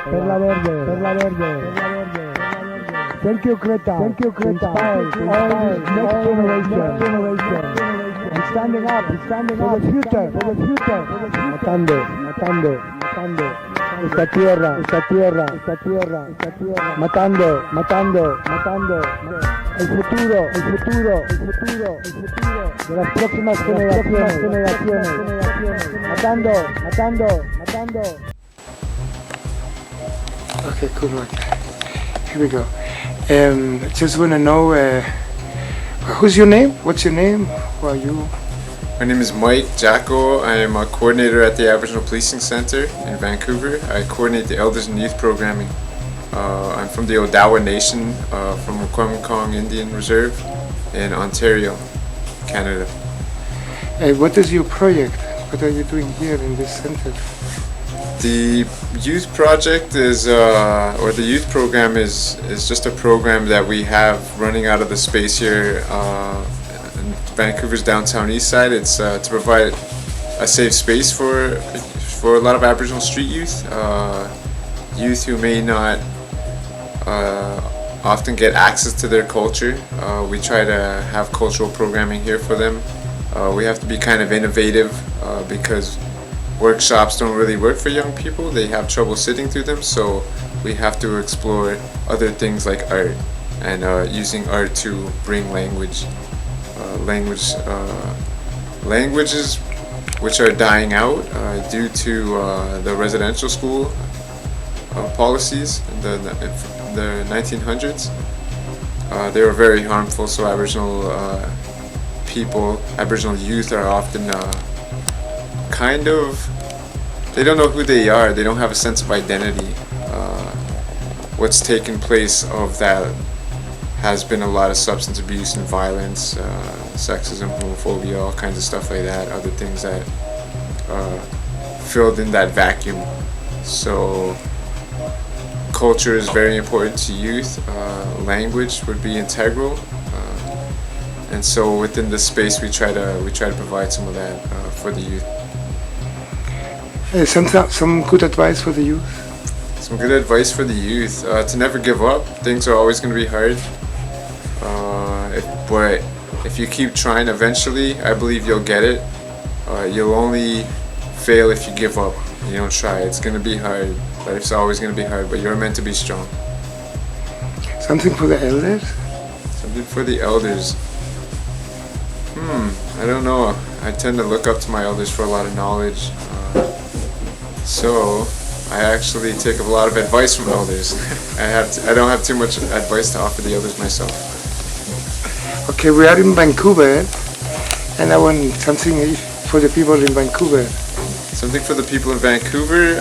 Perla verde, perla verde. Thank you, Creta. Thank you, Creta. Inspire next generation. And standing up for the future, for the future. Matando. Esta tierra. Matando. El futuro de las próximas generaciones. Matando. Okay, cool one. Here we go. Just want to know, who's your name? What's your name? Who are you? My name is Mike Jacko. I am a coordinator at the Aboriginal Policing Center in Vancouver. I coordinate the Elders and Youth Programming. I'm from the Odawa Nation, from Kwamkong Indian Reserve in Ontario, Canada. What is your project? What are you doing here in this center? The youth project is, or the youth program is just a program that we have running out of the space here in Vancouver's downtown east side. It's to provide a safe space for a lot of Aboriginal street youth, youth who may not often get access to their culture. We try to have cultural programming here for them. We have to be kind of innovative because workshops don't really work for young people. They have trouble sitting through them, so we have to explore other things like art and using art to bring languages which are dying out due to the residential school policies in the 1900s. They were very harmful, so Aboriginal Aboriginal youth are often they don't know who they are. They don't have a sense of identity. What's taken place of that has been a lot of substance abuse and violence, sexism, homophobia, all kinds of stuff like that, other things that filled in that vacuum. So culture is very important to youth. Language would be integral. And so within this space we try to provide some of that for the youth. Some good advice for the youth? Some good advice for the youth, to never give up. Things are always going to be hard, but if you keep trying, eventually I believe you'll get it. You'll only fail if you give up, you don't try. It's going to be hard, but it's always going to be hard, but you're meant to be strong. Something for the elders? Something for the elders. I don't know. I tend to look up to my elders for a lot of knowledge. So I actually take a lot of advice from elders. I don't have too much advice to offer the elders myself. Okay, we are in Vancouver, and I want something for the people in Vancouver. Something for the people in Vancouver.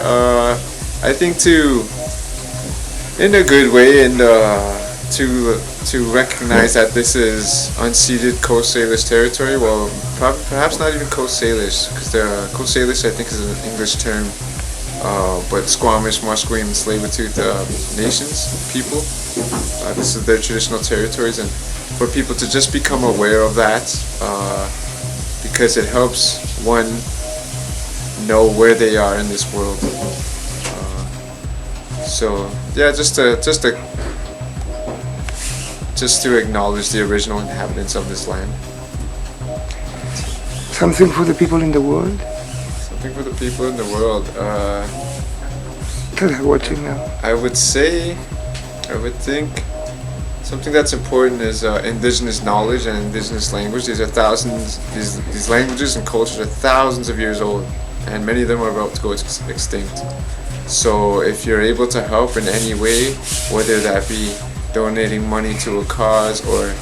I think in a good way, and to recognize that this is unceded Coast Salish territory. Well, perhaps not even Coast Salish, because the Coast Salish I think is an English term. But Squamish, Musqueam, and Tsleil-Waututh nations, people. This is their traditional territories, and for people to just become aware of that, because it helps one know where they are in this world. So yeah, just to acknowledge the original inhabitants of this land. Something for the people in the world? Something for the people in the world. Watching now. I would think something that's important is indigenous knowledge and indigenous language. These languages and cultures are thousands of years old, and many of them are about to go extinct. So if you're able to help in any way, whether that be donating money to a cause or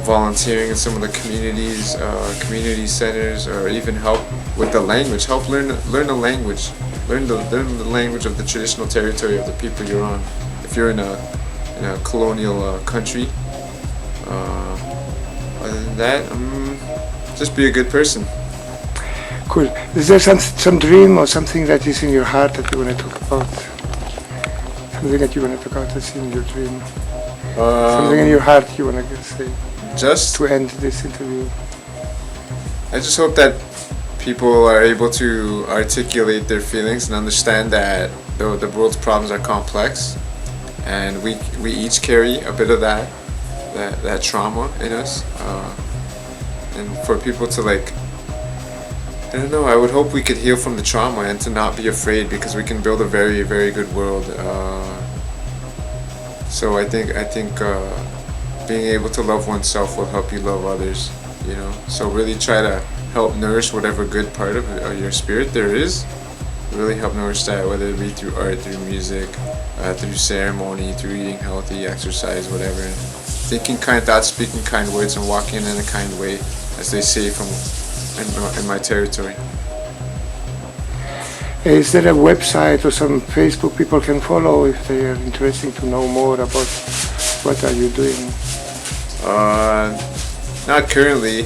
volunteering in some of the communities, community centers, or even help with the language, help learn the language. Learn the language of the traditional territory of the people you're on. If you're in a colonial country, other than that, just be a good person. Cool. Is there some dream or something that is in your heart that you want to talk about? Something that you want to talk about that's in your dream? Something in your heart you want to say? Just to end this interview. I just hope that people are able to articulate their feelings and understand that the world's problems are complex, and we each carry a bit of that trauma in us, and for people to like, I don't know, I would hope we could heal from the trauma and to not be afraid, because we can build a very, very good world. So I think being able to love oneself will help you love others, you know. So really try to help nourish whatever good part of your spirit there is. Really help nourish that, whether it be through art, through music, through ceremony, through eating healthy, exercise, whatever. And thinking kind thoughts, speaking kind words, and walking in a kind way, as they say in my territory. Is there a website or some Facebook people can follow if they are interested to know more about what are you doing? Not currently.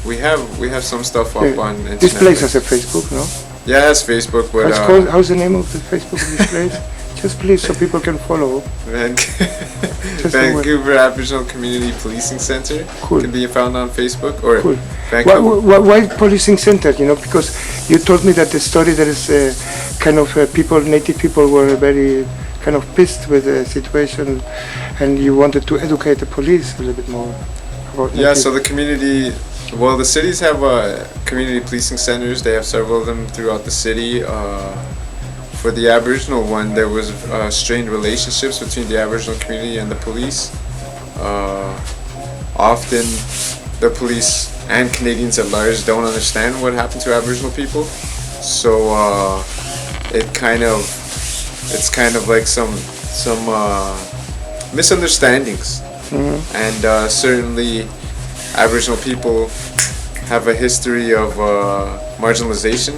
We have some stuff up on internet. This place has a Facebook, no? Yeah, it has Facebook, but how's the name of the Facebook of this place? Just please, so people can follow. Vancouver Aboriginal Community Policing Center. Cool. Can be found on Facebook, or Cool. Vancouver. Why policing center? You know, because you told me that the story there is kind of native people were very kind of pissed with the situation, and you wanted to educate the police a little bit more about. Yeah, so the community. Well, the cities have community policing centers. They have several of them throughout the city. For the Aboriginal one, there was strained relationships between the Aboriginal community and the police. Often, the police and Canadians at large don't understand what happened to Aboriginal people. So it's kind of like some misunderstandings, and certainly Aboriginal people have a history of marginalization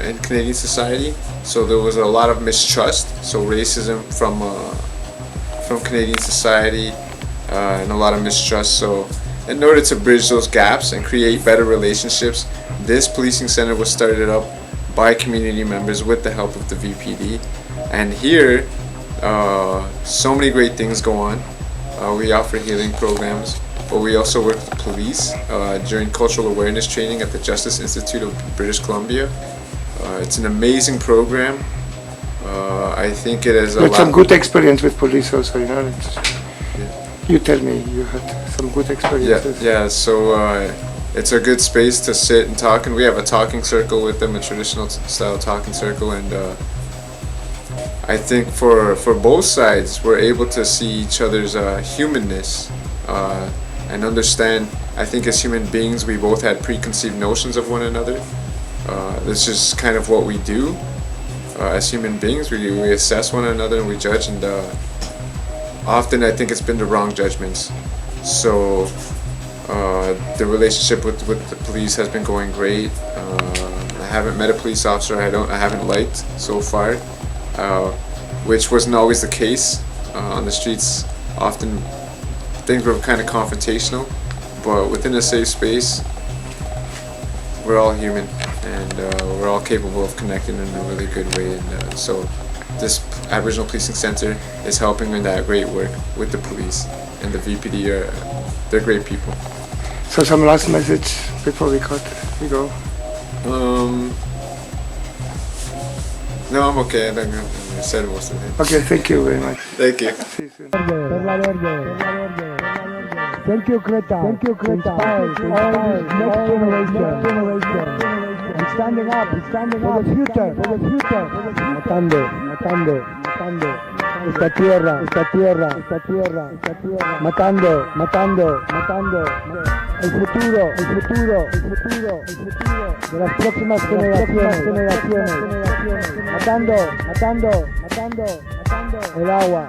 in Canadian society. So there was a lot of mistrust, so racism from Canadian society, and a lot of mistrust. So in order to bridge those gaps and create better relationships, this policing center was started up by community members with the help of the VPD. And here, so many great things go on. We offer healing programs, but we also work with the police during cultural awareness training at the Justice Institute of British Columbia. It's an amazing program. I think it is a You had lot. some good experience with police also, you know. You tell me you had some good experiences. Yeah. So it's a good space to sit and talk, and we have a talking circle with them, a traditional style talking circle, and I think for both sides, we're able to see each other's humanness and understand. I think as human beings, we both had preconceived notions of one another. That's just kind of what we do. As human beings, we assess one another and we judge, and often I think it's been the wrong judgments. So the relationship with the police has been going great. I haven't met a police officer I haven't liked so far, which wasn't always the case. On the streets, often things were kind of confrontational, but within a safe space, we're all human, and we're all capable of connecting in a really good way. And so this Aboriginal Policing Center is helping in that great work with the police, and the VPD they're great people. So some last message before we go. No, I'm okay. I think I said most of it. Okay, thank you very much. Thank you. See you soon. Thank you, Kreta. Thank you, Kreta. Inspire next generation. And standing up for the future. Matando. Esta tierra. Matando. El futuro de las próximas generaciones. Matando. El agua.